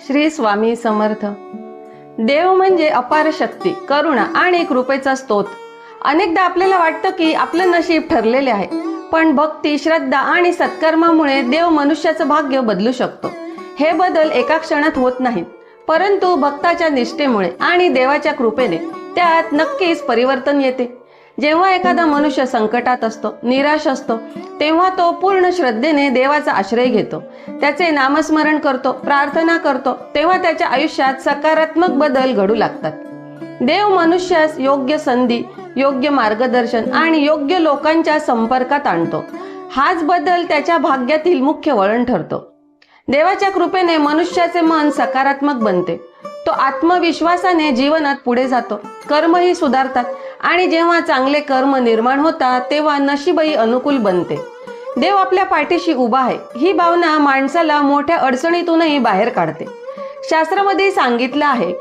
श्री स्वामी समर्थ। देव म्हणजे अपार शक्ती, करुणा आणि कृपेचा स्तोत्र। अनेकदा आपल्याला वाटतं की आपलं नशीब ठरलेले आहे, पण भक्ती, श्रद्धा आणि सत्कर्मामुळे देव मनुष्याचं भाग्य बदलू शकतो। हे बदल एका क्षणात होत नाहीत, परंतु भक्ताच्या निष्ठेमुळे आणि देवाच्या कृपेने त्यात नक्कीच परिवर्तन येते। जेव्हा एखादा मनुष्य संकटात असतो, निराश असतो, तेव्हा तो पूर्ण श्रद्धेने देवाचा आश्रय घेतो, त्याचे नामस्मरण करतो, प्रार्थना करतो, तेव्हा त्याच्या आयुष्यात सकारात्मक बदल घडू लागतात। देव मनुष्यास योग्य संधी, योग्य मार्गदर्शन आणि योग्य लोकांच्या संपर्कात आणतो। हाच बदल त्याच्या भाग्यातील मुख्य वळण ठरतो। देवाच्या कृपेने मनुष्याचे मन सकारात्मक बनते, तो आत्मविश्वासाने जीवनात पुढे जातो, कर्मही सुधारतात आणि जेव्हा चांगले कर्म निर्माण होतात तेव्हा नशीबही अनुकूल बनते। देव आपल्या पाठीशी उभा आहे ही भावना माणसाला मोठ्या अडचणीतूनही बाहेर काढते। शास्त्रामध्ये सांगितलं आहे,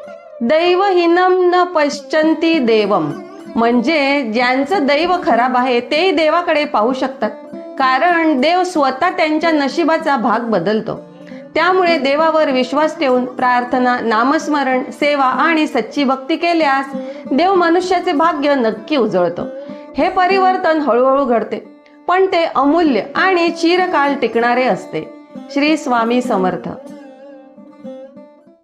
दैवहीनम न पश्यन्ति देवम, म्हणजे ज्यांचं दैव खराब आहे ते देवाकडे पाहू शकतात, कारण देव स्वतः त्यांच्या नशिबाचा भाग बदलतो। त्यामुळे देवावर विश्वास ठेवून प्रार्थना, नामस्मरण, सेवा आणि सच्ची भक्ती केल्यास देव मनुष्याचे भाग्य नक्की उजळतो। हे परिवर्तन हळूहळू घडते, पण ते अमूल्य आणि चिरकाल टिकणारे असते। श्री स्वामी समर्थ।